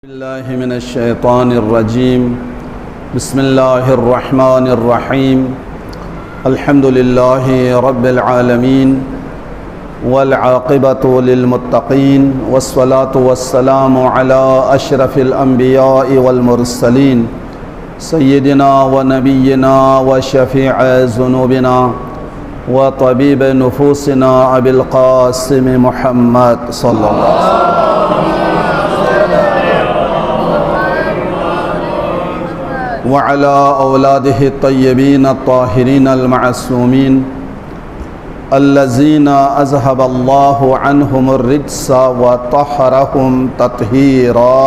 بالله من الشيطان الرجيم. بسم الله الرحمن الرحيم. الحمد لله رب العالمين والعاقبة للمتقين والصلاة والسلام على أشرف الأنبياء والمرسلين سيدنا ونبينا وشفيع ذنوبنا وطبيب نفوسنا أبي القاسم محمد صلى الله عليه وسلم وعلى أولاده الطيبين الطاهرين المعصومين الذين أذهب الله عنهم الرجس وطهرهم تطهيرا.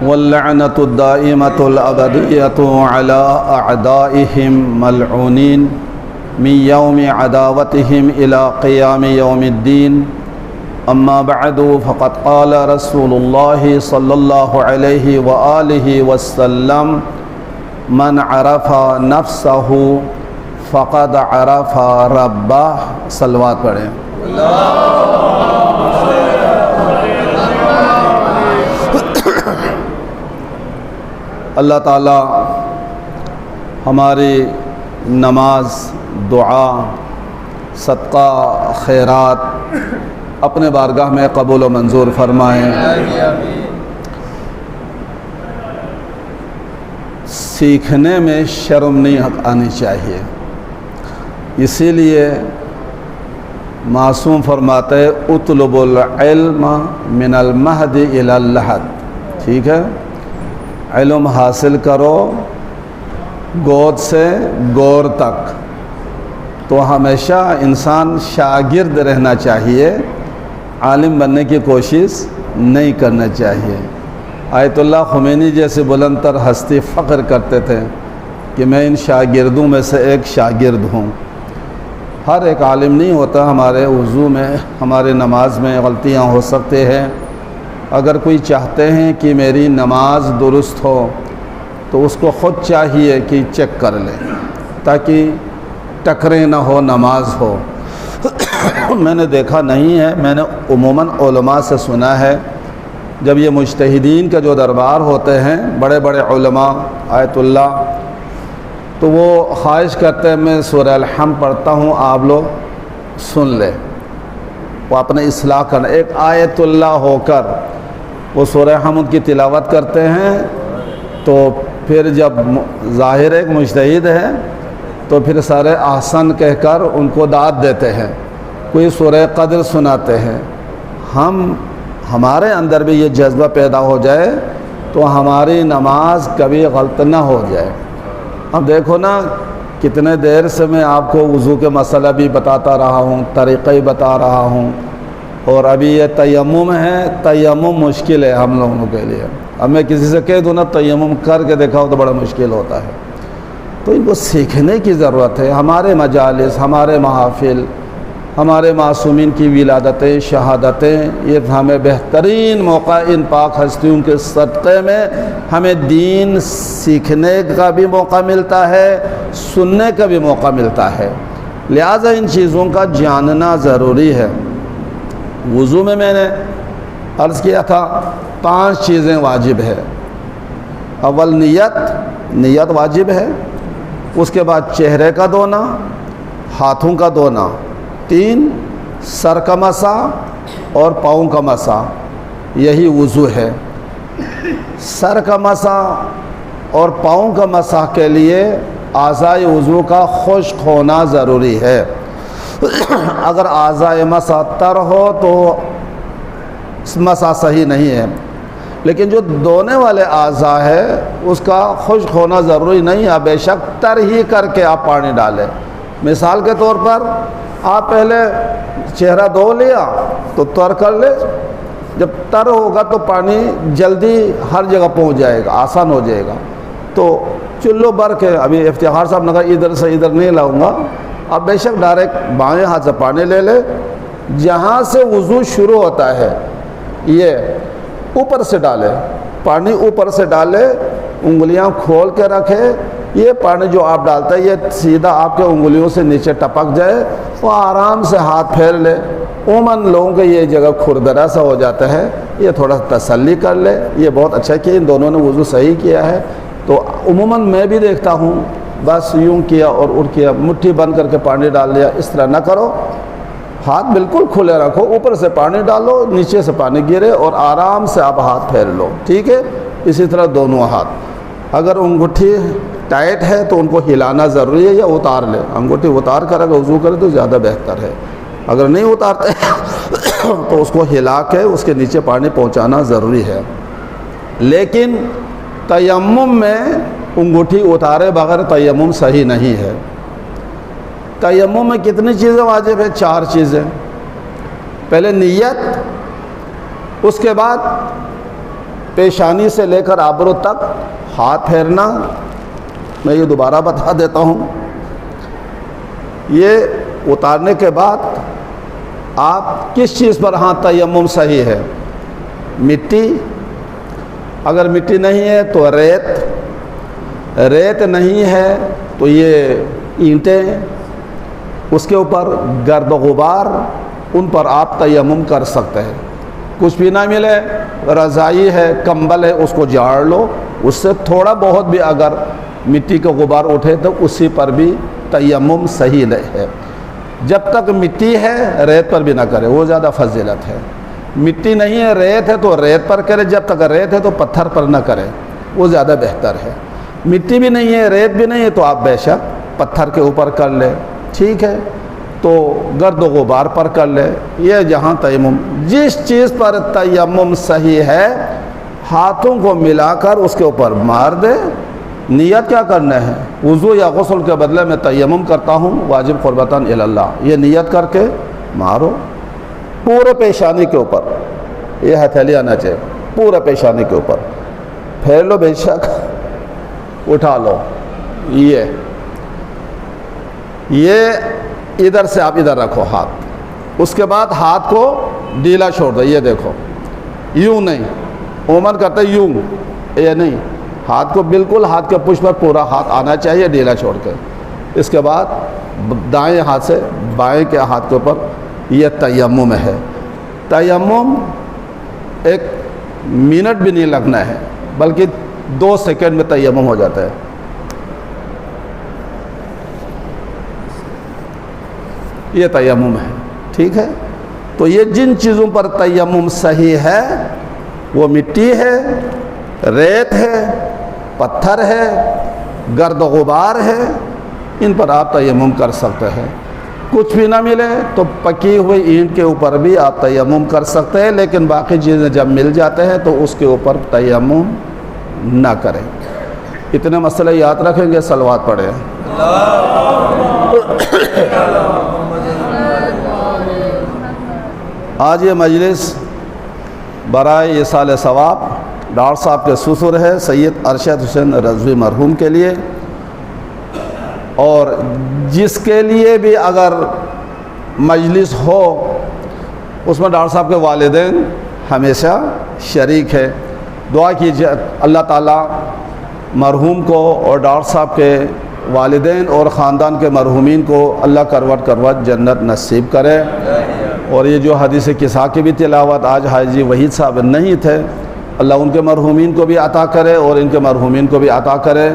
واللعنة الدائمة الأبدية على أعدائهم ملعونين من يوم عداوتهم إلى قيام يوم الدين. اما بعد فقد قال رسول الله صلی اللہ علیہ وآلہ وسلم من عرف نفسه فقد عرف ربہ. صلوات پڑھیں. اللہ تعالی ہماری نماز، دعا، صدقہ، خیرات اپنے بارگاہ میں قبول و منظور فرمائیں. سیکھنے میں شرم نہیں آنی چاہیے، اسی لیے معصوم فرماتے اطلب العلم من المہد الی اللحد. ٹھیک ہے، علم حاصل کرو گود سے گور تک. تو ہمیشہ انسان شاگرد رہنا چاہیے، عالم بننے کی کوشش نہیں کرنا چاہیے. آیت اللہ خمینی جیسے بلند تر ہستی فخر کرتے تھے کہ میں ان شاگردوں میں سے ایک شاگرد ہوں. ہر ایک عالم نہیں ہوتا. ہمارے وضو میں، ہمارے نماز میں غلطیاں ہو سکتے ہیں. اگر کوئی چاہتے ہیں کہ میری نماز درست ہو تو اس کو خود چاہیے کہ چیک کر لے تاکہ ٹکرے نہ ہو، نماز ہو. میں نے دیکھا نہیں ہے، میں نے عموماً علماء سے سنا ہے جب یہ مجتہدین کا جو دربار ہوتے ہیں، بڑے بڑے علماء آیت اللہ، تو وہ خواہش کرتے ہیں میں سورہ الحمد پڑھتا ہوں، آپ لوگ سن لیں. وہ اپنے اصلاح کرنا، ایک آیت اللہ ہو کر وہ سورہ حمد کی تلاوت کرتے ہیں، تو پھر جب ظاہر ایک مجتہد ہے تو پھر سارے احسن کہہ کر ان کو داد دیتے ہیں. کوئی سورہ قدر سناتے ہیں. ہمارے اندر بھی یہ جذبہ پیدا ہو جائے تو ہماری نماز کبھی غلط نہ ہو جائے. اب دیکھو نا، کتنے دیر سے میں آپ کو وضو کے مسئلہ بھی بتاتا رہا ہوں، طریقے بتا رہا ہوں، اور ابھی یہ تیمم ہے. تیمم مشکل ہے ہم لوگوں کے لیے. اب میں کسی سے کہہ دوں نا تیمم کر کے دکھاؤ تو بڑا مشکل ہوتا ہے. تو ان کو سیکھنے کی ضرورت ہے. ہمارے مجالس، ہمارے محافل، ہمارے معصومین کی ولادتیں، شہادتیں، یہ ہمیں بہترین موقع ان پاک ہستیوں کے صدقے میں ہمیں دین سیکھنے کا بھی موقع ملتا ہے، سننے کا بھی موقع ملتا ہے. لہٰذا ان چیزوں کا جاننا ضروری ہے. وضو میں نے عرض کیا تھا 5 چیزیں واجب ہے. اول نیت واجب ہے. اس کے بعد چہرے کا دھونا، ہاتھوں کا دھونا. 3 سر کا مسح اور پاؤں کا مسح. یہی وضو ہے. سر کا مسح اور پاؤں کا مسح کے لیے اعضائے وضو کا خشک ہونا ضروری ہے. اگر اعضائے مسح تر ہو تو مسح صحیح نہیں ہے. لیکن جو دھونے والے اعضاء ہے اس کا خشک ہونا ضروری نہیں ہے. بے شک تر ہی کر کے آپ پانی ڈالیں. مثال کے طور پر آپ پہلے چہرہ دھو لیا تو تر کر لے. جب تر ہوگا تو پانی جلدی ہر جگہ پہنچ جائے گا، آسان ہو جائے گا. تو چلو بھر کے، ابھی افتخار صاحب نے کہا ادھر سے ادھر نہیں لاؤں گا، آپ بے شک ڈائریکٹ بائیں ہاتھ سے پانی لے لے. جہاں سے وضو شروع ہوتا ہے یہ اوپر سے ڈالے، پانی اوپر سے ڈالے، انگلیاں کھول کے رکھے یہ پانی جو آپ ڈالتے ہیں یہ سیدھا آپ کے انگلیوں سے نیچے ٹپک جائے تو آرام سے ہاتھ پھیر لے. عموماً لوگوں کے یہ جگہ کھردرا سا ہو جاتا ہے, یہ تھوڑا تسلی کر لے. یہ بہت اچھا کہ ان دونوں نے وضو صحیح کیا ہے. تو عموماً میں بھی دیکھتا ہوں بس یوں کیا اور کیا, مٹھی بند کر کے پانی ڈال لیا. اس طرح نہ کرو, ہاتھ بالکل کھلے رکھو, اوپر سے پانی ڈالو, نیچے سے پانی گرے اور آرام سے آپ ہاتھ پھیر لو. ٹھیک ہے, اسی طرح دونوں ہاتھ. اگر انگوٹھی ٹائٹ ہے تو ان کو ہلانا ضروری ہے یا اتار لے. انگوٹھی اتار کر اگر وضو کرے تو زیادہ بہتر ہے. اگر نہیں اتارتے تو اس کو ہلا کے اس کے نیچے پانی پہنچانا ضروری ہے. لیکن تیمم میں انگوٹھی اتارے بغیر تیمم صحیح نہیں ہے. تیمم میں کتنی چیزیں واجب ہے؟ 4 چیزیں. پہلے نیت, اس کے بعد پیشانی سے لے کر ابرو تک ہاتھ پھیرنا. میں یہ دوبارہ بتا دیتا ہوں. یہ اتارنے کے بعد آپ کس چیز پر ہاتھ تیمم صحیح ہے؟ مٹی, اگر مٹی نہیں ہے تو ریت نہیں ہے تو یہ اینٹیں, اس کے اوپر گرد و غبار, ان پر آپ تیمم کر سکتے ہیں. کچھ بھی نہ ملے, رضائی ہے, کمبل ہے, اس کو جاڑ لو. اس سے تھوڑا بہت بھی اگر مٹی کا غبار اٹھے تو اسی پر بھی تیمم صحیح ہے. جب تک مٹی ہے ریت پر بھی نہ کرے, وہ زیادہ فضیلت ہے. مٹی نہیں ہے, ریت ہے تو ریت پر کرے. جب تک ریت ہے تو پتھر پر نہ کرے, وہ زیادہ بہتر ہے. مٹی بھی نہیں ہے, ریت بھی نہیں ہے تو آپ بے شک پتھر کے اوپر کر لے. ٹھیک ہے, تو گرد و غبار پر کر لے. یہ جہاں تیمم, جس چیز پر تیمم صحیح ہے ہاتھوں کو ملا کر اس کے اوپر مار دے. نیت کیا کرنا ہے؟ وضو یا غسل کے بدلے میں تیمم کرتا ہوں واجب قربتاً الی اللہ, یہ نیت کر کے مارو پورے پیشانی کے اوپر. یہ ہتھیلی آنا چاہیے پورے پیشانی کے اوپر. پھیر لو بے شک, اٹھا لو. یہ ادھر سے آپ ادھر رکھو ہاتھ. اس کے بعد ہاتھ کو ڈھیلا چھوڑ دو. یہ دیکھو, یوں نہیں, عموماً کرتے یوں, یہ نہیں. ہاتھ کو بالکل ہاتھ کے پشت پر پورا ہاتھ آنا چاہیے ڈھیلا چھوڑ کے. اس کے بعد دائیں ہاتھ سے بائیں کے ہاتھ کے اوپر. یہ تیمم ہے. تیمم 1 منٹ بھی نہیں لگنا ہے, بلکہ 2 سیکنڈ میں تیمم ہو جاتا ہے. یہ تیمم ہے. ٹھیک ہے, تو یہ جن چیزوں پر تیمم صحیح ہے وہ مٹی ہے, ریت ہے, پتھر ہے, گرد و غبار ہے, ان پر آپ تیمم کر سکتے ہیں. کچھ بھی نہ ملے تو پکی ہوئی اینٹ کے اوپر بھی آپ تیمم کر سکتے ہیں, لیکن باقی چیزیں جب مل جاتے ہیں تو اس کے اوپر تیمم نہ کریں. اتنے مسئلے یاد رکھیں گے, صلوات پڑھیں. آج یہ مجلس برائے ایصال ثواب ڈاکٹر صاحب کے سسر ہے سید ارشد حسین رضوی مرحوم کے لیے, اور جس کے لیے بھی اگر مجلس ہو اس میں ڈاکٹر صاحب کے والدین ہمیشہ شریک ہے. دعا کیجیے اللہ تعالیٰ مرحوم کو اور ڈاکٹر صاحب کے والدین اور خاندان کے مرحومین کو اللہ کروٹ کروٹ جنت نصیب کرے. اور یہ جو حدیث قصہ کی بھی تلاوت آج حاجی وحید صاحب نہیں تھے, اللہ ان کے مرحومین کو بھی عطا کرے اور ان کے مرحومین کو بھی عطا کرے.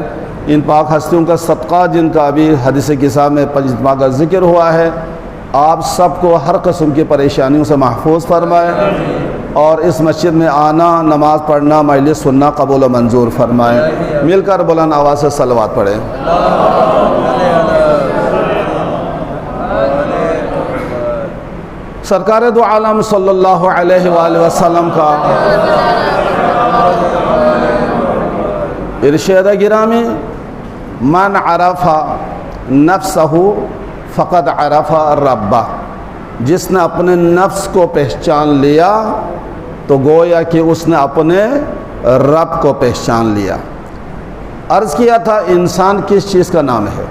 ان پاک ہستیوں کا صدقہ جن کا ابھی حدیث قصہ میں پنجتما کا ذکر ہوا ہے, آپ سب کو ہر قسم کی پریشانیوں سے محفوظ فرمائے, اور اس مسجد میں آنا, نماز پڑھنا, مجلس سننا قبول و منظور فرمائے. مل کر بلند آواز سے صلوات پڑھیں. سرکار دو عالم صلی اللہ علیہ وآلہ وسلم کا ارشاد گرامی, من عرف نفسہ فقد عرف ربہ, جس نے اپنے نفس کو پہچان لیا تو گویا کہ اس نے اپنے رب کو پہچان لیا. عرض کیا تھا انسان کس چیز کا نام ہے؟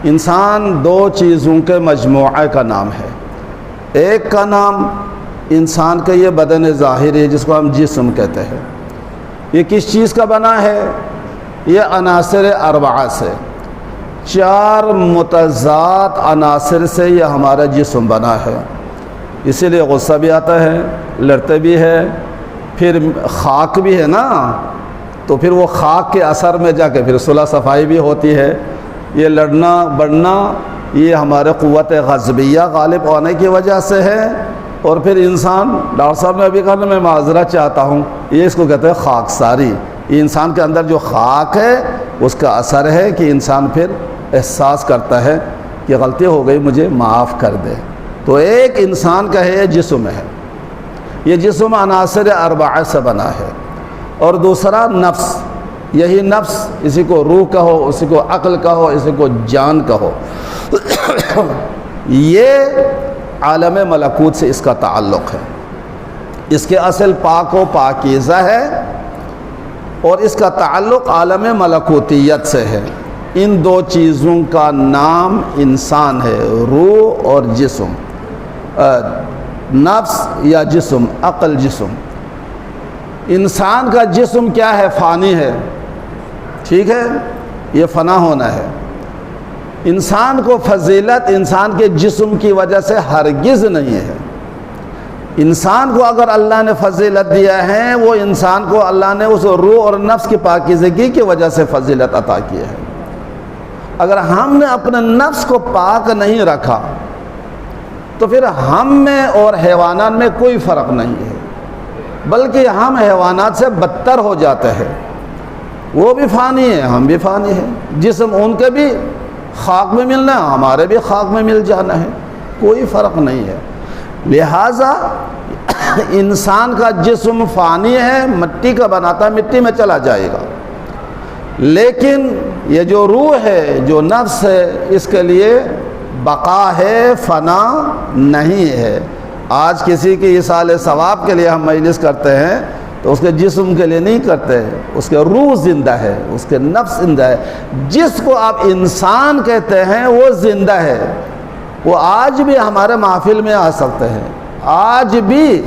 انسان 2 چیزوں کے مجموعہ کا نام ہے. ایک کا نام انسان کا یہ بدن ظاہری ہے جس کو ہم جسم کہتے ہیں. یہ کس چیز کا بنا ہے؟ یہ عناصر اربعہ سے، 4 متضاد عناصر سے یہ ہمارا جسم بنا ہے۔ اسی لیے غصہ بھی آتا ہے، لڑتے بھی ہے، پھر خاک بھی ہے نا، تو پھر وہ خاک کے اثر میں جا کے پھر صلح صفائی بھی ہوتی ہے۔ یہ لڑنا بڑھنا یہ ہمارے قوت غضبیہ غالب ہونے کی وجہ سے ہے، اور پھر انسان، ڈاکٹر صاحب نے ابھی کہا نا میں معذرت چاہتا ہوں، یہ اس کو کہتے ہیں خاک ساری۔ یہ انسان کے اندر جو خاک ہے اس کا اثر ہے کہ انسان پھر احساس کرتا ہے کہ غلطی ہو گئی، مجھے معاف کر دے۔ تو ایک انسان کا ہے جسم ہے، یہ جسم عناصر اربعہ سے بنا ہے، اور دوسرا نفس، یہی نفس، اسی کو روح کہو، اسی کو عقل کہو، اسی کو جان کہو، یہ عالم ملکوت سے اس کا تعلق ہے۔ اس کے اصل پاک و پاکیزہ ہے، اور اس کا تعلق عالم ملکوتیت سے ہے۔ ان دو چیزوں کا نام انسان ہے، روح اور جسم، نفس یا جسم، عقل جسم۔ انسان کا جسم کیا ہے؟ فانی ہے، ٹھیک ہے، یہ فنا ہونا ہے۔ انسان کو فضیلت انسان کے جسم کی وجہ سے ہرگز نہیں ہے۔ انسان کو اگر اللہ نے فضیلت دیا ہے، وہ انسان کو اللہ نے اس روح اور نفس کی پاکیزگی کی وجہ سے فضیلت عطا کی ہے۔ اگر ہم نے اپنے نفس کو پاک نہیں رکھا تو پھر ہم میں اور حیوانات میں کوئی فرق نہیں ہے، بلکہ ہم حیوانات سے بدتر ہو جاتے ہیں۔ وہ بھی فانی ہے، ہم بھی فانی ہیں، جسم ان کے بھی خاک میں ملنا ہے، ہمارے بھی خاک میں مل جانا ہے، کوئی فرق نہیں ہے۔ لہٰذا انسان کا جسم فانی ہے، مٹی کا بناتا ہے، مٹی میں چلا جائے گا، لیکن یہ جو روح ہے، جو نفس ہے، اس کے لیے بقا ہے، فنا نہیں ہے۔ آج کسی کی ایصال ثواب کے لیے ہم مجلس کرتے ہیں تو اس کے جسم کے لیے نہیں کرتے، اس کے روح زندہ ہے، اس کے نفس زندہ ہے۔ جس کو آپ انسان کہتے ہیں وہ زندہ ہے، وہ آج بھی ہمارے محفل میں آ سکتے ہیں، آج بھی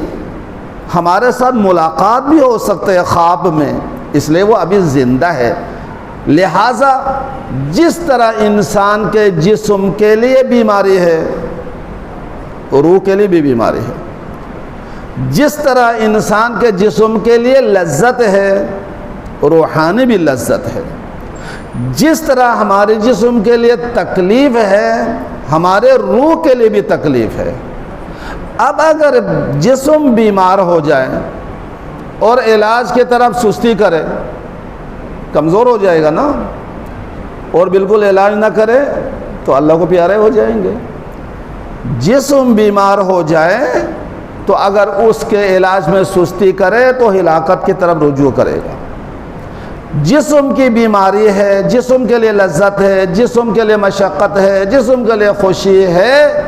ہمارے ساتھ ملاقات بھی ہو سکتے ہیں خواب میں، اس لیے وہ ابھی زندہ ہے۔ لہٰذا جس طرح انسان کے جسم کے لیے بیماری ہے، روح کے لیے بھی بیماری ہے، جس طرح انسان کے جسم کے لیے لذت ہے، روحانی بھی لذت ہے، جس طرح ہمارے جسم کے لیے تکلیف ہے، ہمارے روح کے لیے بھی تکلیف ہے۔ اب اگر جسم بیمار ہو جائے اور علاج کی طرف سستی کرے، کمزور ہو جائے گا نا، اور بالکل علاج نہ کرے تو اللہ کو پیارے ہو جائیں گے۔ جسم بیمار ہو جائے تو اگر اس کے علاج میں سستی کرے تو ہلاکت کی طرف رجوع کرے گا۔ جسم کی بیماری ہے، جسم کے لیے لذت ہے، جسم کے لیے مشقت ہے، جسم کے لیے خوشی ہے،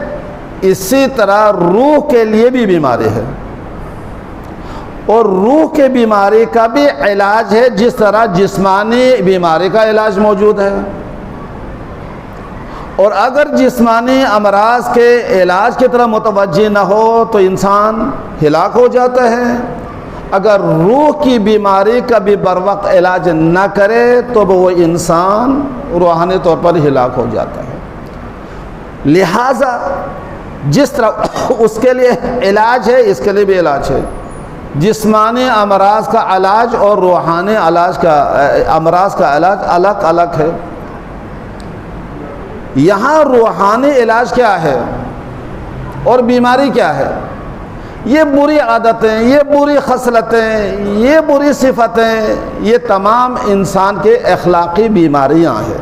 اسی طرح روح کے لیے بھی بیماری ہے، اور روح کے بیماری کا بھی علاج ہے، جس طرح جسمانی بیماری کا علاج موجود ہے۔ اور اگر جسمانی امراض کے علاج کی طرح متوجہ نہ ہو تو انسان ہلاک ہو جاتا ہے۔ اگر روح کی بیماری کا بھی بروقت علاج نہ کرے تو وہ انسان روحانی طور پر ہلاک ہو جاتا ہے۔ لہٰذا جس طرح اس کے لیے علاج ہے، اس کے لیے بھی علاج ہے۔ جسمانی امراض کا علاج اور روحانی امراض کا علاج الگ الگ ہے۔ یہاں روحانی علاج کیا ہے اور بیماری کیا ہے؟ یہ بری عادتیں، یہ بری خصلتیں، یہ بری صفتیں، یہ تمام انسان کے اخلاقی بیماریاں ہیں،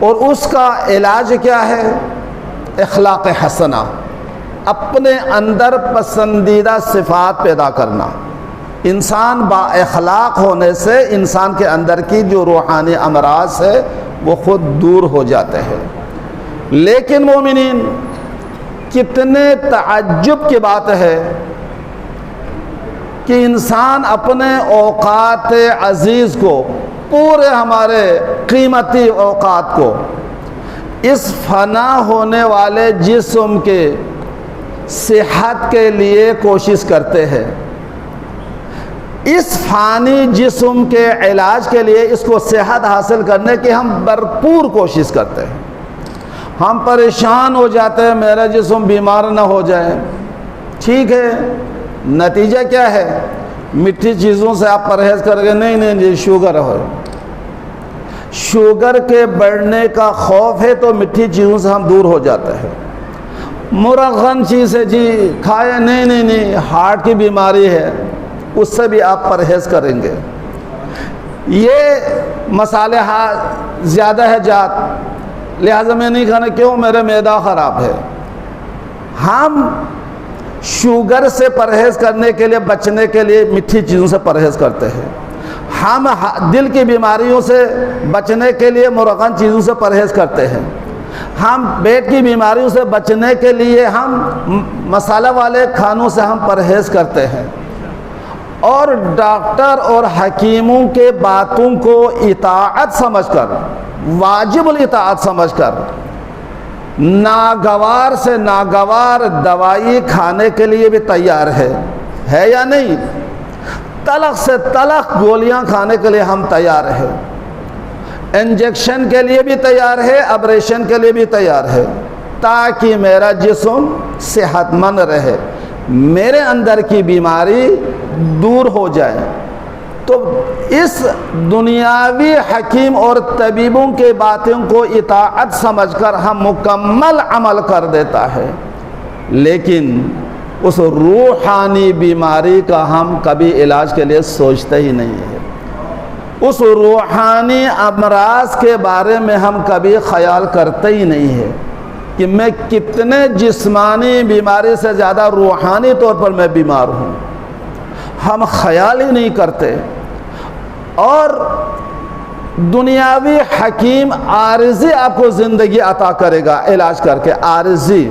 اور اس کا علاج کیا ہے؟ اخلاق حسنہ، اپنے اندر پسندیدہ صفات پیدا کرنا۔ انسان با اخلاق ہونے سے انسان کے اندر کی جو روحانی امراض ہے وہ خود دور ہو جاتے ہیں۔ لیکن مومنین، کتنے تعجب کی بات ہے کہ انسان اپنے اوقات عزیز کو، پورے ہمارے قیمتی اوقات کو اس فنا ہونے والے جسم کے صحت کے لیے کوشش کرتے ہیں، اس فانی جسم کے علاج کے لیے، اس کو صحت حاصل کرنے کی ہم بھرپور کوشش کرتے ہیں. ہم پریشان ہو جاتے ہیں میرا جسم بیمار نہ ہو جائے. ٹھیک ہے، نتیجہ کیا ہے؟ میٹھی چیزوں سے آپ پرہیز کریں گے، نہیں شوگر ہو، شوگر کے بڑھنے کا خوف ہے تو میٹھی چیزوں سے ہم دور ہو جاتے ہیں. مرغن چیز ہے جی کھائے، نہیں ہارٹ کی بیماری ہے، اس سے بھی آپ پرہیز کریں گے. یہ مسالے زیادہ ہے جات، لہٰذا میں نہیں کھانا، کیوں؟ میرا معدہ خراب ہے. ہم شوگر سے پرہیز کرنے کے لیے، بچنے کے لیے میٹھی چیزوں سے پرہیز کرتے ہیں. ہم دل کی بیماریوں سے بچنے کے لیے مرغن چیزوں سے پرہیز کرتے ہیں. ہم پیٹ کی بیماریوں سے بچنے کے لیے ہم مسالہ والے کھانوں سے ہم پرہیز کرتے ہیں. اور ڈاکٹر اور حکیموں کے باتوں کو اطاعت سمجھ کر، واجب الاطاعت سمجھ کر، ناگوار سے ناگوار دوائی کھانے کے لیے بھی تیار ہے یا نہیں؟ تلخ سے تلخ گولیاں کھانے کے لیے ہم تیار ہیں. انجیکشن کے لیے بھی تیار ہے، آپریشن کے لیے بھی تیار ہے، تاکہ میرا جسم صحت مند رہے، میرے اندر کی بیماری دور ہو جائے. تو اس دنیاوی حکیم اور طبیبوں کے باتوں کو اطاعت سمجھ کر ہم مکمل عمل کر دیتا ہے، لیکن اس روحانی بیماری کا ہم کبھی علاج کے لیے سوچتے ہی نہیں ہے. اس روحانی امراض کے بارے میں ہم کبھی خیال کرتے ہی نہیں ہے کہ میں کتنے جسمانی بیماری سے زیادہ روحانی طور پر میں بیمار ہوں. ہم خیال ہی نہیں کرتے. اور دنیاوی حکیم عارضی آپ کو زندگی عطا کرے گا علاج کر کے، عارضی.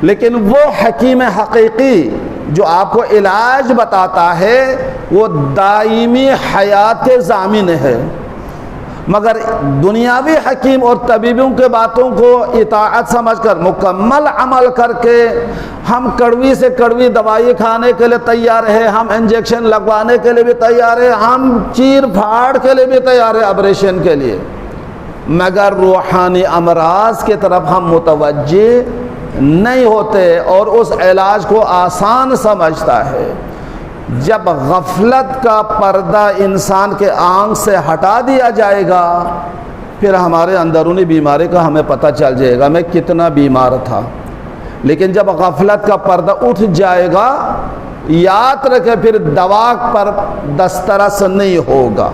لیکن وہ حکیم حقیقی جو آپ کو علاج بتاتا ہے وہ دائمی حیات کے ضامن ہے. مگر دنیاوی حکیم اور طبیبوں کے باتوں کو اطاعت سمجھ کر مکمل عمل کر کے ہم کڑوی سے کڑوی دوائی کھانے کے لیے تیار ہیں، ہم انجیکشن لگوانے کے لیے بھی تیار ہیں، ہم چیر پھاڑ کے لیے بھی تیار ہیں، آپریشن کے لیے. مگر روحانی امراض کی طرف ہم متوجہ نہیں ہوتے اور اس علاج کو آسان سمجھتا ہے. جب غفلت کا پردہ انسان کے آنکھ سے ہٹا دیا جائے گا، پھر ہمارے اندرونی بیماری کا ہمیں پتہ چل جائے گا میں کتنا بیمار تھا. لیکن جب غفلت کا پردہ اٹھ جائے گا، یاد رکھے پھر دوا پر دسترس نہیں ہوگا.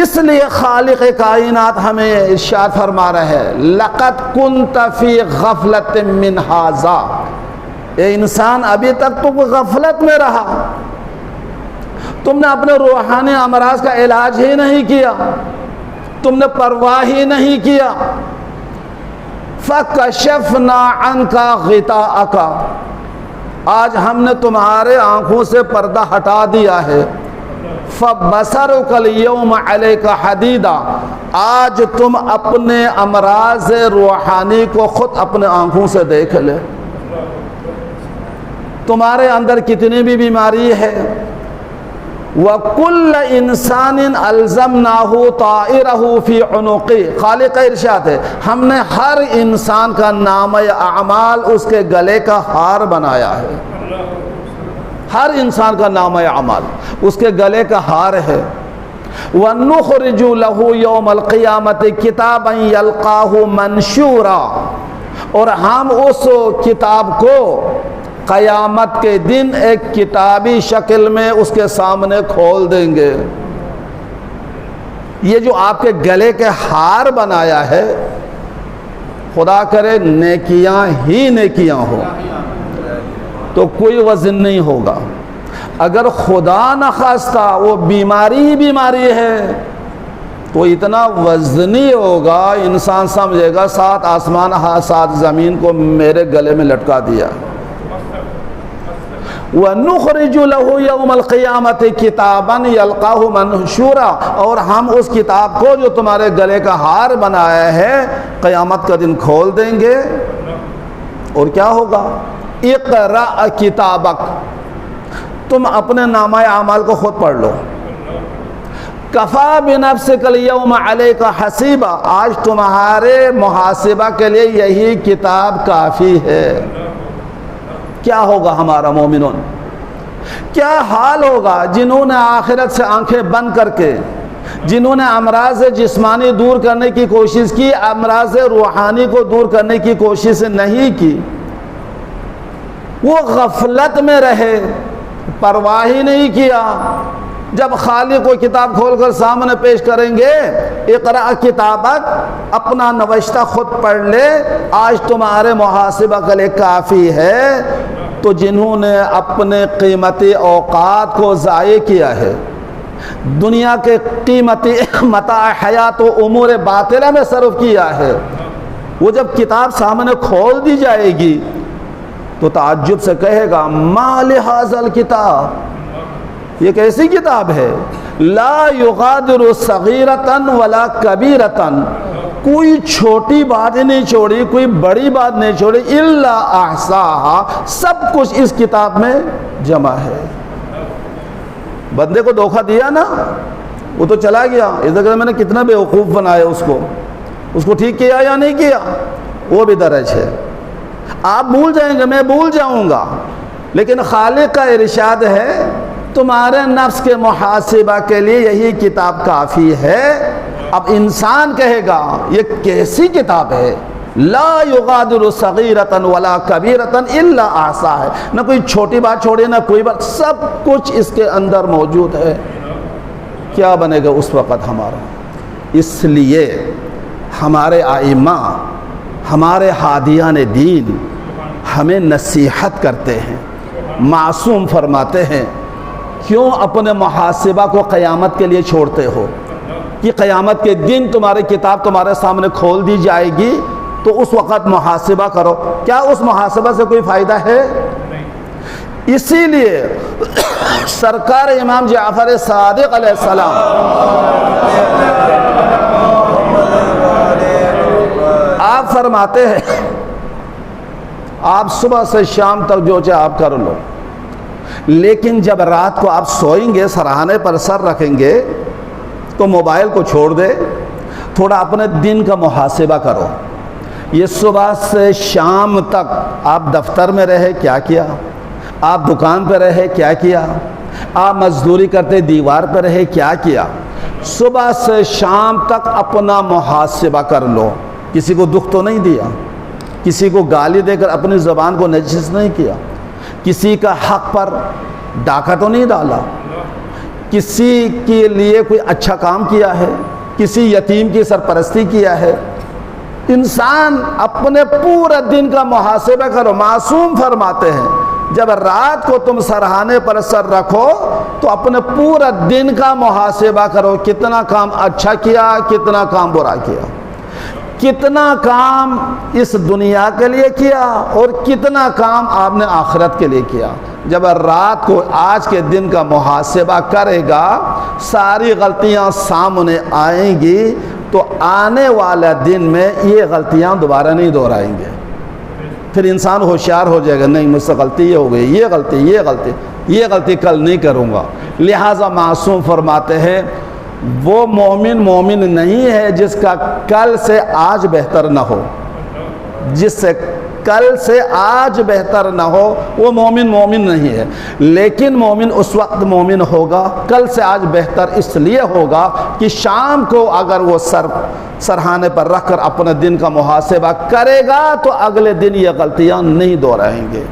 اس لیے خالق کائنات ہمیں ارشاد فرما رہے ہیں لقد كنت في غفلة من هذا. اے انسان ابھی تک تو غفلت میں رہا، تم نے اپنے روحانی امراض کا علاج ہی نہیں کیا، تم نے پرواہ ہی نہیں کیا. فَكَشَفْنَا عَنْكَ غِطَاءَكَ، آج ہم نے تمہارے آنکھوں سے پردہ ہٹا دیا ہے. فَبَصَرُكَ الْيَوْمَ عَلَيْكَ حَدِيدًا، آج تم اپنے امراض روحانی کو خود اپنے آنکھوں سے دیکھ لے. تمہارے اندر کتنی بھی بیماری ہے. وَكُلَّ إِنسَانٍ أَلْزَمْنَاهُ طَائِرَهُ فِي عُنُقِهِ، خالق کا ارشاد ہے ہم نے ہر انسان کا نامہ اعمال اس کے گلے کا ہار بنایا ہے. ہر انسان کا نامہ اعمال اس کے گلے کا ہار ہے. وَنُخْرِجُ لَهُ يَوْمَ الْقِيَامَةِ كِتَابًا يَلْقَاهُ مَنْشُورًا، اور ہم اس کتاب کو قیامت کے دن ایک کتابی شکل میں اس کے سامنے کھول دیں گے. یہ جو آپ کے گلے کے ہار بنایا ہے، خدا کرے نیکیاں ہی نیکیاں ہو تو کوئی وزن نہیں ہوگا. اگر خدا نخواستہ وہ بیماری ہی بیماری ہے تو اتنا وزنی ہوگا، انسان سمجھے گا 7 آسمان 7 زمین کو میرے گلے میں لٹکا دیا. وَنُخْرِجُ لَهُ يَوْمَ الْقِيَامَةِ كِتَابًا يَلْقَاهُ مَنْشُورًا، اور ہم اس کتاب کو جو تمہارے گلے کا ہار بنایا ہے قیامت کا دن کھول دیں گے. اور کیا ہوگا؟ اقرأ کتابک، تم اپنے نامہ اعمال کو خود پڑھ لو. کفا بنفسک الیوم علیک حسیبا، آج تمہارے محاسبہ کے لیے یہی کتاب کافی ہے. کیا ہوگا ہمارا مومنون، کیا حال ہوگا جنہوں نے آخرت سے آنکھیں بند کر کے، جنہوں نے امراض جسمانی دور کرنے کی کوشش کی، امراض روحانی کو دور کرنے کی کوشش نہیں کی، وہ غفلت میں رہے، پرواہ ہی نہیں کیا. جب خالق کو کتاب کھول کر سامنے پیش کریں گے، اقرا کتابک، اپنا نوشتہ خود پڑھ لے، آج تمہارے محاسبہ کے لیے کافی ہے. تو جنہوں نے اپنے قیمتی اوقات کو ضائع کیا ہے، دنیا کے قیمتی متاع حیات و امور باطلہ میں صرف کیا ہے، وہ جب کتاب سامنے کھول دی جائے گی تو تعجب سے کہے گا ما لہذا الکتاب، یہ کیسی کتاب ہے، لا یغادر صغیرۃ ولا کبیرۃ، کوئی چھوٹی بات نہیں چھوڑی، کوئی بڑی بات نہیں چھوڑی، الا احصاها، سب کچھ اس کتاب میں جمع ہے. بندے کو دھوکہ دیا نا، وہ تو چلا گیا، اس جگہ میں نے کتنا بیوقوف بنایا اس کو ٹھیک کیا یا نہیں کیا، وہ بھی درج ہے. آپ بھول جائیں گے، میں بھول جاؤں گا، لیکن خالق کا ارشاد ہے تمہارے نفس کے محاسبہ کے لیے یہی کتاب کافی ہے. اب انسان کہے گا یہ کیسی کتاب ہے، لا یغادر صغیرۃ ولا کبیرۃ الا احصاها، ہے نہ کوئی چھوٹی بات چھوڑے نہ کوئی بات، سب کچھ اس کے اندر موجود ہے. کیا بنے گا اس وقت ہمارا؟ اس لیے ہمارے ائمہ، ہمارے ہادیان دین ہمیں نصیحت کرتے ہیں، معصوم فرماتے ہیں کیوں اپنے محاسبہ کو قیامت کے لیے چھوڑتے ہو، کہ قیامت کے دن تمہاری کتاب تمہارے سامنے کھول دی جائے گی تو اس وقت محاسبہ کرو. کیا اس محاسبہ سے کوئی فائدہ ہے؟ اسی لیے سرکار امام جعفر صادق علیہ السلام آپ فرماتے ہیں آپ صبح سے شام تک جو چاہے آپ کر لو، لیکن جب رات کو آپ سوئیں گے، سرہانے پر سر رکھیں گے تو موبائل کو چھوڑ دے، تھوڑا اپنے دن کا محاسبہ کرو. یہ صبح سے شام تک آپ دفتر میں رہے، کیا کیا؟ آپ دکان پہ رہے، کیا کیا؟ آپ مزدوری کرتے دیوار پہ رہے، کیا کیا؟ صبح سے شام تک اپنا محاسبہ کر لو. کسی کو دکھ تو نہیں دیا، کسی کو گالی دے کر اپنی زبان کو نجس نہیں کیا، کسی کا حق پر ڈاکہ تو نہیں ڈالا، کسی کے لیے کوئی اچھا کام کیا ہے، کسی یتیم کی سرپرستی کیا ہے. انسان اپنے پورا دن کا محاسبہ کرو. معصوم فرماتے ہیں جب رات کو تم سرہانے پر سر رکھو تو اپنے پورا دن کا محاسبہ کرو، کتنا کام اچھا کیا، کتنا کام برا کیا، کتنا کام اس دنیا کے لیے کیا اور کتنا کام آپ نے آخرت کے لیے کیا. جب رات کو آج کے دن کا محاسبہ کرے گا، ساری غلطیاں سامنے آئیں گی تو آنے والا دن میں یہ غلطیاں دوبارہ نہیں دہرائیں گے. پھر انسان ہوشیار ہو جائے گا، نہیں مجھ سے غلطی یہ ہو گئی، یہ غلطی کل نہیں کروں گا. لہٰذا معصوم فرماتے ہیں وہ مومن نہیں ہے جس کا کل سے آج بہتر نہ ہو، جس سے کل سے آج بہتر نہ ہو وہ مومن نہیں ہے. لیکن مومن اس وقت مومن ہوگا کل سے آج بہتر اس لیے ہوگا کہ شام کو اگر وہ سرہانے پر رکھ کر اپنے دن کا محاسبہ کرے گا تو اگلے دن یہ غلطیاں نہیں دہرائیں گے.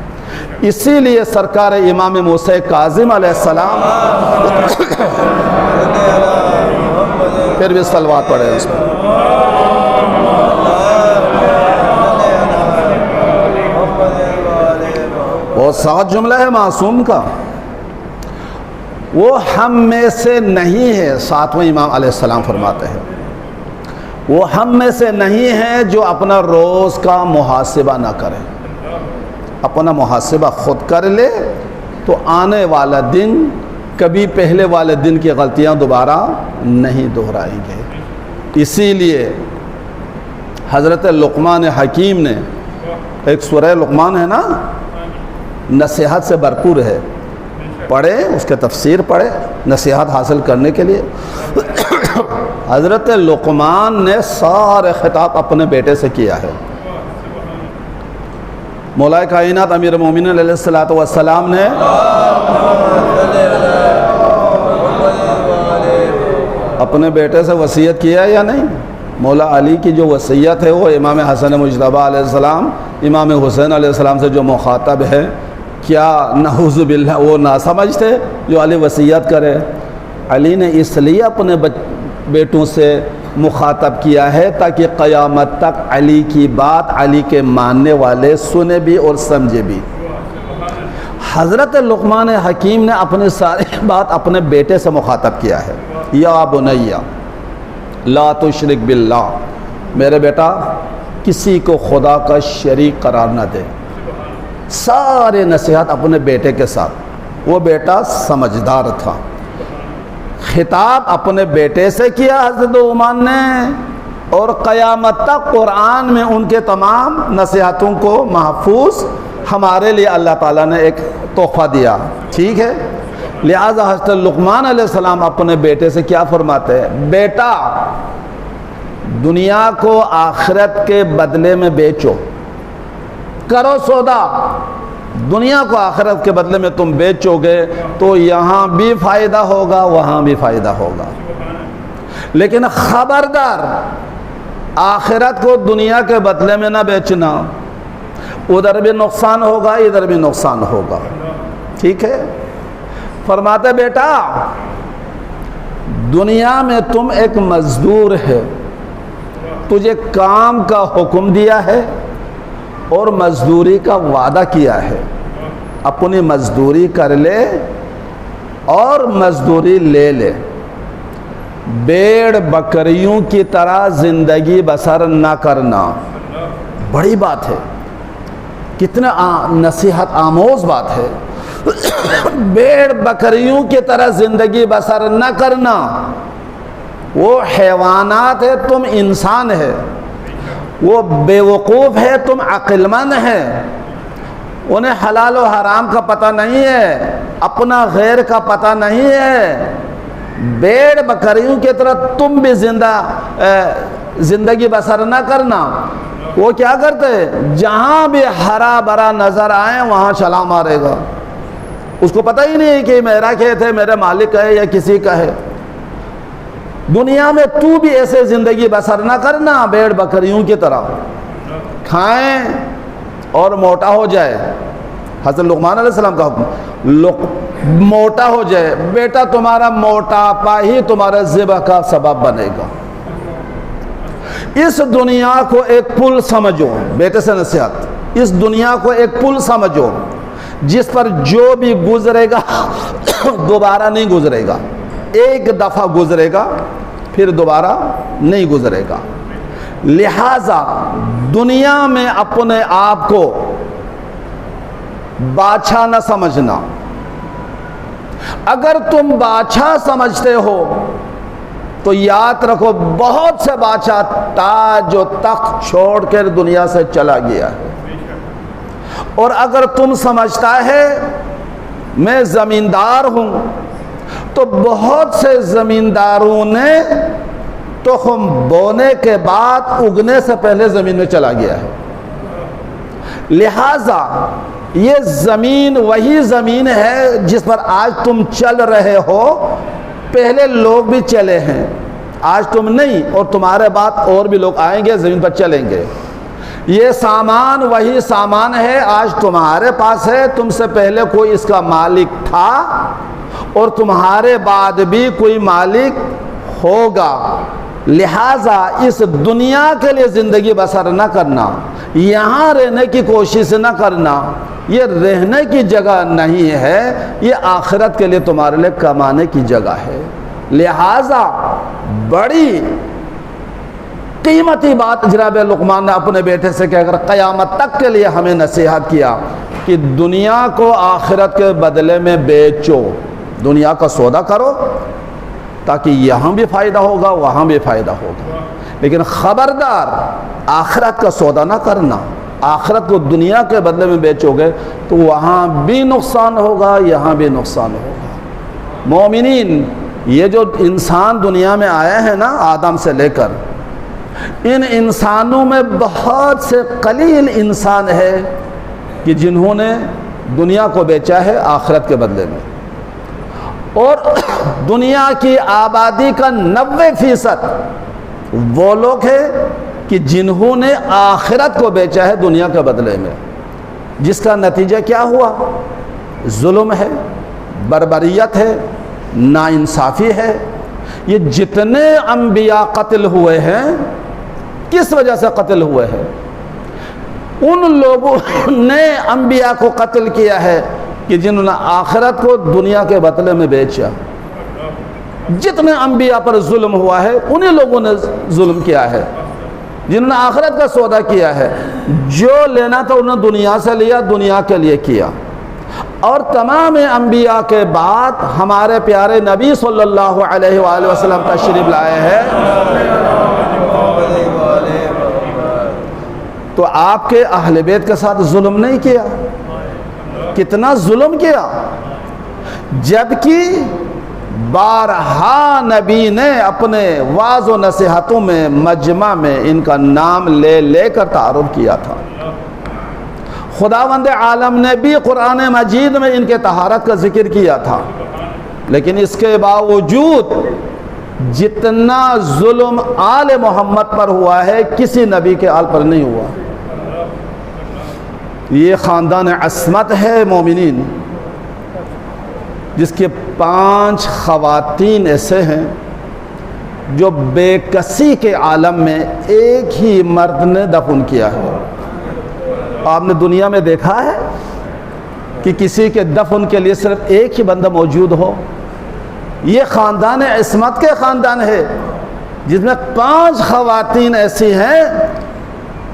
اسی لیے سرکار امام موسیٰ کاظم علیہ السلام پھر بھی صلوات پڑھے اس پر. بہت سخت جملہ ہے معصوم کا. وہ ہم میں سے نہیں ہے، ساتویں امام علیہ السلام فرماتے ہیں وہ ہم میں سے نہیں ہے جو اپنا روز کا محاسبہ نہ کرے. اپنا محاسبہ خود کر لے تو آنے والا دن کبھی پہلے والے دن کی غلطیاں دوبارہ نہیں دہرائیں گے. اسی لیے حضرت لقمان حکیم نے ایک سورہ لقمان ہے نا، نصیحت سے بھرپور ہے، پڑھے، اس کے تفسیر پڑھے نصیحت حاصل کرنے کے لیے۔ حضرت لقمان نے سارے خطاب اپنے بیٹے سے کیا ہے۔ مولا کائنات امیر المومنین علیہ الصلوۃ والسلام نے اپنے بیٹے سے وصیت کیا یا نہیں؟ مولا علی کی جو وصیت ہے وہ امام حسن مجتبیٰ علیہ السلام، امام حسین علیہ السلام سے جو مخاطب ہے، کیا نعوذ باللہ وہ نہ سمجھتے جو علی وصیت کرے؟ علی نے اس لیے اپنے بیٹوں سے مخاطب کیا ہے تاکہ قیامت تک علی کی بات علی کے ماننے والے سنے بھی اور سمجھے بھی۔ حضرت لقمان حکیم نے اپنی ساری بات اپنے بیٹے سے مخاطب کیا ہے۔ یا بنیا لا تشرک باللہ، میرے بیٹا کسی کو خدا کا شریک قرار نہ دے۔ سارے نصیحت اپنے بیٹے کے ساتھ، وہ بیٹا سمجھدار تھا۔ خطاب اپنے بیٹے سے کیا حضرت لقمان نے، اور قیامت تک قرآن میں ان کے تمام نصیحتوں کو محفوظ ہمارے لیے اللہ تعالیٰ نے ایک تحفہ دیا، ٹھیک ہے؟ لہذا حضرت لقمان علیہ السلام اپنے بیٹے سے کیا فرماتے ہیں؟ بیٹا دنیا کو آخرت کے بدلے میں بیچو، کرو سودا، دنیا کو آخرت کے بدلے میں تم بیچو گے تو یہاں بھی فائدہ ہوگا وہاں بھی فائدہ ہوگا، لیکن خبردار آخرت کو دنیا کے بدلے میں نہ بیچنا، ادھر بھی نقصان ہوگا ادھر بھی نقصان ہوگا، ٹھیک ہے؟ فرماتے بیٹا دنیا میں تم ایک مزدور ہے، تجھے کام کا حکم دیا ہے اور مزدوری کا وعدہ کیا ہے، اپنی مزدوری کر لے اور مزدوری لے لے، بیڑ بکریوں کی طرح زندگی بسر نہ کرنا۔ بڑی بات ہے، کتنا نصیحت آموز بات ہے۔ بیڑ بکریوں کی طرح زندگی بسر نہ کرنا، وہ حیوانات ہے تم انسان ہے، وہ بے وقوف ہے تم عقل مند ہے، انہیں حلال و حرام کا پتہ نہیں ہے، اپنا غیر کا پتہ نہیں ہے۔ بیڑ بکریوں کی طرح تم بھی زندگی بسر نہ کرنا۔ وہ کیا کرتے ہیں؟ جہاں بھی ہرا بھرا نظر آئے وہاں چھلانگ مارے گا، اس کو پتہ ہی نہیں کہ میرا کھیت ہے، میرے مالک کا ہے یا کسی کا ہے۔ دنیا میں تو بھی ایسے زندگی بسر نہ کرنا بیڑ بکریوں کی طرح، کھائیں اور موٹا ہو جائے۔ حضرت لقمان علیہ السلام کا حکم، موٹا ہو جائے بیٹا، تمہارا موٹاپا ہی تمہارے ذبح کا سبب بنے گا۔ اس دنیا کو ایک پل سمجھو، بیٹے سے نصیحت، اس دنیا کو ایک پل سمجھو جس پر جو بھی گزرے گا دوبارہ نہیں گزرے گا، ایک دفعہ گزرے گا پھر دوبارہ نہیں گزرے گا۔ لہذا دنیا میں اپنے آپ کو بادشاہ نہ سمجھنا۔ اگر تم بادشاہ سمجھتے ہو تو یاد رکھو بہت سے بادشاہ تاج و تخت چھوڑ کر دنیا سے چلا گیا ہے، اور اگر تم سمجھتا ہے میں زمیندار ہوں تو بہت سے زمینداروں نے تخم بونے کے بعد اگنے سے پہلے زمین میں چلا گیا ہے۔ لہذا یہ زمین وہی زمین ہے جس پر آج تم چل رہے ہو، پہلے لوگ بھی چلے ہیں، آج تم نہیں، اور تمہارے بعد اور بھی لوگ آئیں گے زمین پر چلیں گے۔ یہ سامان وہی سامان ہے، آج تمہارے پاس ہے، تم سے پہلے کوئی اس کا مالک تھا اور تمہارے بعد بھی کوئی مالک ہوگا۔ لہٰذا اس دنیا کے لیے زندگی بسر نہ کرنا، یہاں رہنے کی کوشش نہ کرنا، یہ رہنے کی جگہ نہیں ہے، یہ آخرت کے لیے تمہارے لیے کمانے کی جگہ ہے۔ لہٰذا بڑی قیمتی بات جناب لقمان نے اپنے بیٹے سے کہہ کر قیامت تک کے لیے ہمیں نصیحت کیا کہ دنیا کو آخرت کے بدلے میں بیچو، دنیا کا سودا کرو تاکہ یہاں بھی فائدہ ہوگا وہاں بھی فائدہ ہوگا، لیکن خبردار آخرت کا سودا نہ کرنا، آخرت کو دنیا کے بدلے میں بیچو گے تو وہاں بھی نقصان ہوگا، یہاں بھی نقصان ہوگا۔ مومنین، یہ جو انسان دنیا میں آئے ہیں نا آدم سے لے کر، ان انسانوں میں بہت سے قلیل انسان ہے کہ جنہوں نے دنیا کو بیچا ہے آخرت کے بدلے میں، اور دنیا کی آبادی کا 90% وہ لوگ ہیں کہ جنہوں نے آخرت کو بیچا ہے دنیا کے بدلے میں، جس کا نتیجہ کیا ہوا؟ ظلم ہے، بربریت ہے، ناانصافی ہے۔ یہ جتنے انبیاء قتل ہوئے ہیں کس وجہ سے قتل ہوئے ہیں؟ ان لوگوں نے انبیاء کو قتل کیا ہے کہ جنہوں نے آخرت کو دنیا کے بدلے میں بیچا۔ جتنے انبیاء پر ظلم ہوا ہے انہی لوگوں نے ظلم کیا ہے، جنہوں نے آخرت کا سودا کیا ہے۔ جو لینا تھا انہوں نے دنیا سے لیا، دنیا کے لیے کیا۔ اور تمام انبیاء کے بعد ہمارے پیارے نبی صلی اللہ علیہ وآلہ وسلم تشریف لائے ہیں، تو آپ کے اہل بیت کے ساتھ ظلم نہیں کیا؟ کتنا ظلم کیا، جبکہ بارہا نبی نے اپنے وعظ و نصیحتوں میں مجمع میں ان کا نام لے لے کر تعارف کیا تھا۔ خداوند عالم نے بھی قرآن مجید میں ان کے طہارت کا ذکر کیا تھا، لیکن اس کے باوجود جتنا ظلم آل محمد پر ہوا ہے کسی نبی کے آل پر نہیں ہوا۔ یہ خاندان عصمت ہے مومنین، جس کے 5 خواتین ایسے ہیں جو بے کسی کے عالم میں ایک ہی مرد نے دفن کیا ہے۔ آپ نے دنیا میں دیکھا ہے کہ کسی کے دفن کے لیے صرف ایک ہی بندہ موجود ہو؟ یہ خاندان عصمت کے خاندان ہے جس میں 5 خواتین ایسی ہیں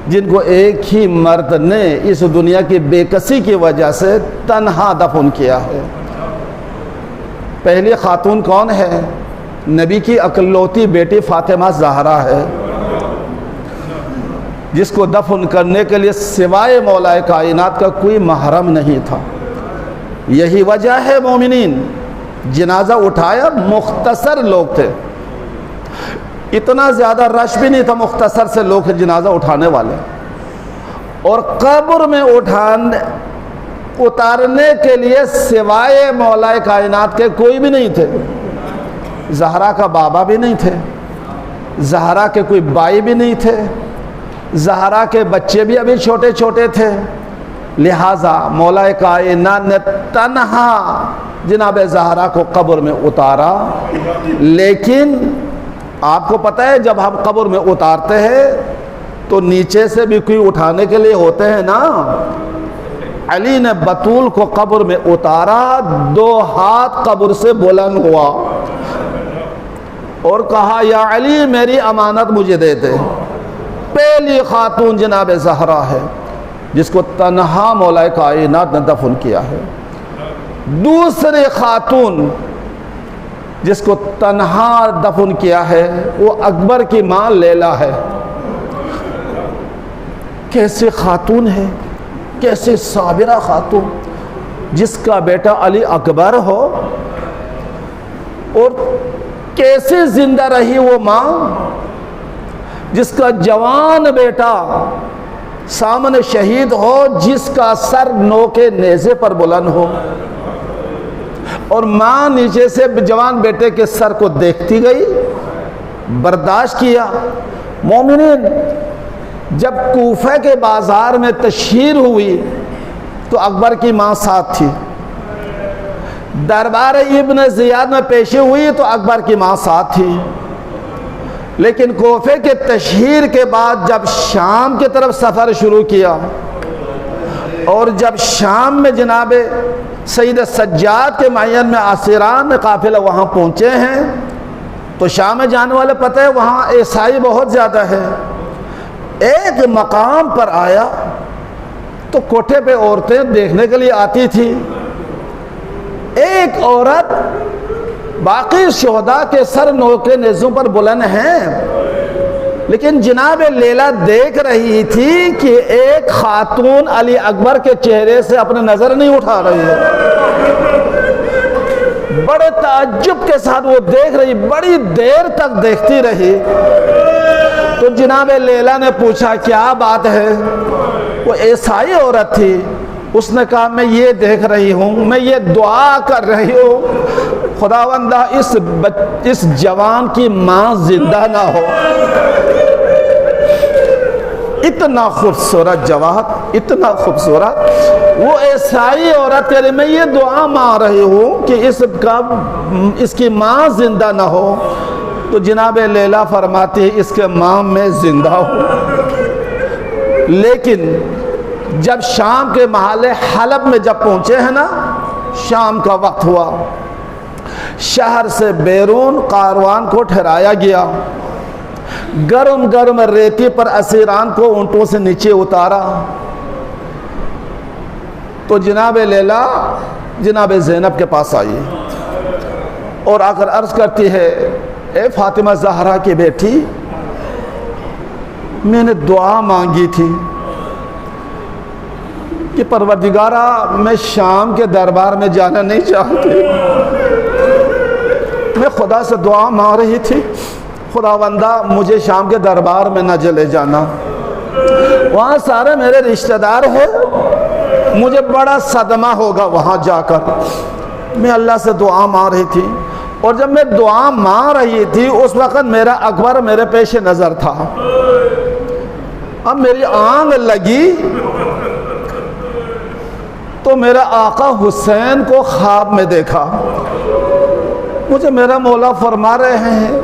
جن کو ایک ہی مرد نے اس دنیا کی بے کسی کی وجہ سے تنہا دفن کیا ہے۔ پہلی خاتون کون ہے؟ نبی کی اکلوتی بیٹی فاطمہ زہرا ہے، جس کو دفن کرنے کے لیے سوائے مولا کائنات کا کوئی محرم نہیں تھا۔ یہی وجہ ہے مومنین، جنازہ اٹھایا مختصر لوگ تھے، اتنا زیادہ رش بھی نہیں تھا، مختصر سے لوگ جنازہ اٹھانے والے، اور قبر میں اتارنے کے لیے سوائے مولا کائنات کے کوئی بھی نہیں تھے۔ زہرا کا بابا بھی نہیں تھے، زہرا کے کوئی بائی بھی نہیں تھے، زہرا کے بچے بھی ابھی چھوٹے چھوٹے تھے، لہٰذا مولا کائنات نے تنہا جناب زہرا کو قبر میں اتارا۔ لیکن آپ کو پتہ ہے جب ہم قبر میں اتارتے ہیں تو نیچے سے بھی کوئی اٹھانے کے لیے ہوتے ہیں نا۔ علی نے بطول کو قبر میں اتارا، 2 ہاتھ قبر سے بلند ہوا اور کہا یا علی میری امانت مجھے دے دے۔ پہلی خاتون جناب زہرا ہے جس کو تنہا مولا کائنات نے دفن کیا ہے۔ دوسری خاتون جس کو تنہا دفن کیا ہے وہ اکبر کی ماں لیلا ہے۔ کیسے خاتون ہے، کیسے صابرہ خاتون، جس کا بیٹا علی اکبر ہو، اور کیسے زندہ رہی وہ ماں جس کا جوان بیٹا سامنے شہید ہو، جس کا سر نوکے نیزے پر بلند ہو، اور ماں نیچے سے جوان بیٹے کے سر کو دیکھتی گئی، برداشت کیا۔ مومنین، جب کوفہ کے بازار میں تشہیر ہوئی تو اکبر کی ماں ساتھ تھی، دربار ابن زیاد میں پیشی ہوئی تو اکبر کی ماں ساتھ تھی، لیکن کوفے کے تشہیر کے بعد جب شام کی طرف سفر شروع کیا اور جب شام میں جناب سید سجاد کے معین میں اسیران قافلہ وہاں پہنچے ہیں تو شام میں جانے والے پتہ ہے وہاں عیسائی بہت زیادہ ہے۔ ایک مقام پر آیا تو کوٹھے پہ عورتیں دیکھنے کے لیے آتی تھی، ایک عورت باقی شہداء کے سر نوکے نیزوں پر بلند ہیں، لیکن جناب لیلا دیکھ رہی تھی کہ ایک خاتون علی اکبر کے چہرے سے اپنے نظر نہیں اٹھا رہی ہے. بڑے تعجب کے ساتھ وہ دیکھ رہی، بڑی دیر تک دیکھتی رہی. تو جناب لیلا نے پوچھا کیا بات ہے؟ وہ عیسائی عورت تھی. اس نے کہا میں یہ دیکھ رہی ہوں، میں یہ دعا کر رہی ہوں، خداوندہ اس جوان کی ماں زندہ نہ ہو. اتنا خوبصورت جوان، اتنا خوبصورت. وہ عیسائی عورت کہہ رہی میں یہ دعا مانگ رہی ہوں کہ اس کی ماں زندہ نہ ہو. تو جناب لیلا فرماتی ہے اس کے ماں میں زندہ ہوں. لیکن جب شام کے محلے حلب میں جب پہنچے ہیں نا، شام کا وقت ہوا، شہر سے بیرون کاروان کو ٹھہرایا گیا. گرم گرم ریتی پر اسیران کو اونٹوں سے نیچے اتارا. تو جناب لیلا جناب زینب کے پاس آئی اور آ کر عرض کرتی ہے اے فاطمہ زہرا کی بیٹی، میں نے دعا مانگی تھی کہ پروردگارا میں شام کے دربار میں جانا نہیں چاہتی. میں خدا سے دعا مانگ رہی تھی خداوندہ مجھے شام کے دربار میں نہ چلے جانا، وہاں سارے میرے رشتہ دار ہیں، مجھے بڑا صدمہ ہوگا وہاں جا کر. میں اللہ سے دعا مانگ رہی تھی، اور جب میں دعا مانگ رہی تھی اس وقت میرا اکبر میرے پیش نظر تھا. اب میری آنکھ لگی تو میرا آقا حسین کو خواب میں دیکھا. مجھے میرا مولا فرما رہے ہیں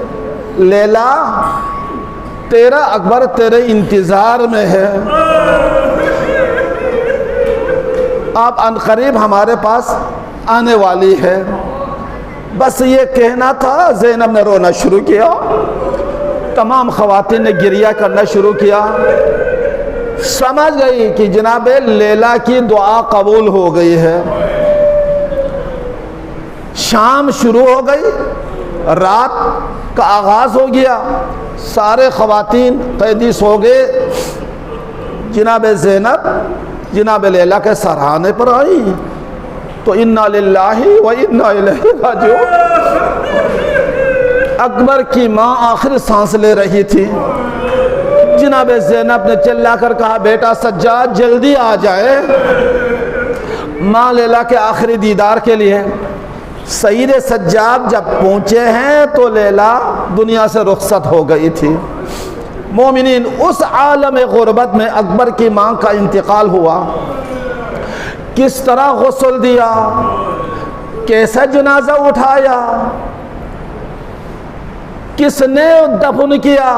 لیلا تیرا اکبر تیرے انتظار میں ہے، آپ عنقریب ہمارے پاس آنے والی ہے. بس یہ کہنا تھا. زینب نے رونا شروع کیا، تمام خواتین نے گریہ کرنا شروع کیا. سمجھ گئی کہ جناب لیلا کی دعا قبول ہو گئی ہے. شام شروع ہو گئی، رات کا آغاز ہو گیا. سارے خواتین قیدی سو گئے. جناب زینب جناب لیلا کے سرانے پر آئی تو انا للہ و انا الیہ راجعون. اکبر کی ماں آخری سانس لے رہی تھی. جناب زینب نے چلا کر کہا بیٹا سجاد جلدی آ جائے ماں لیلا کے آخری دیدار کے لیے. سید سجاد جب پہنچے ہیں تو لیلا دنیا سے رخصت ہو گئی تھی. مومنین، اس عالم غربت میں اکبر کی ماں کا انتقال ہوا. کس طرح غسل دیا، کیسا جنازہ اٹھایا، کس نے دفن کیا،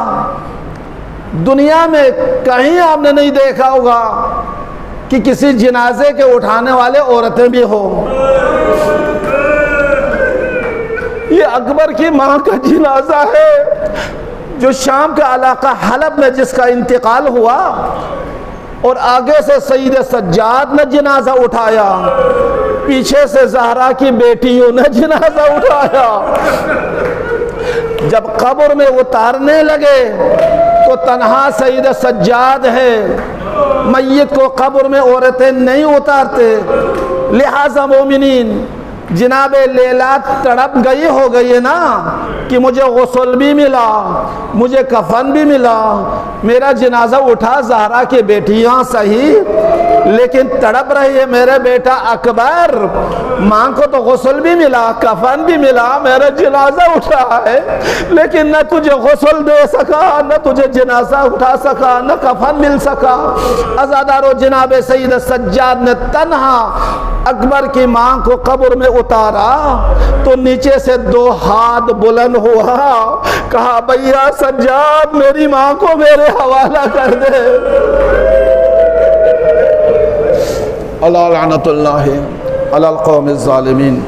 دنیا میں کہیں آپ نے نہیں دیکھا ہوگا کہ کسی جنازے کے اٹھانے والے عورتیں بھی ہوں. یہ اکبر کی ماں کا جنازہ ہے جو شام کے علاقہ حلب میں جس کا انتقال ہوا، اور آگے سے سید سجاد نے جنازہ اٹھایا، پیچھے سے زہرا کی بیٹیوں نے جنازہ اٹھایا. جب قبر میں اتارنے لگے تو تنہا سید سجاد ہے. میت کو قبر میں عورتیں نہیں اتارتے. لہذا مومنین، جناب لیلا تڑپ گئی ہو گئی ہے نا کہ مجھے غسل بھی ملا، مجھے کفن بھی ملا، میرا جنازہ اٹھا. زہرا کی بیٹیاں صحیح لیکن تڑپ رہی ہے میرے بیٹا اکبر. ماں کو تو غسل بھی ملا، کفن بھی ملا، میرا جنازہ اٹھا ہے لیکن نہ تجھے غسل دے سکا، نہ تجھے جنازہ اٹھا سکا، نہ کفن مل سکا. عزادارو، جناب سید سجاد نے تنہا اکبر کی ماں کو قبر میں اتارا تو نیچے سے 2 ہاتھ بلند ہوا، کہا بھیا سجاد میری ماں کو میرے حوالہ کر دے. اللہ لعنت اللہ علی القوم الظالمین.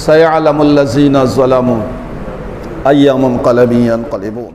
سیعلم الذین ظلموا ای منقلب ینقلبون.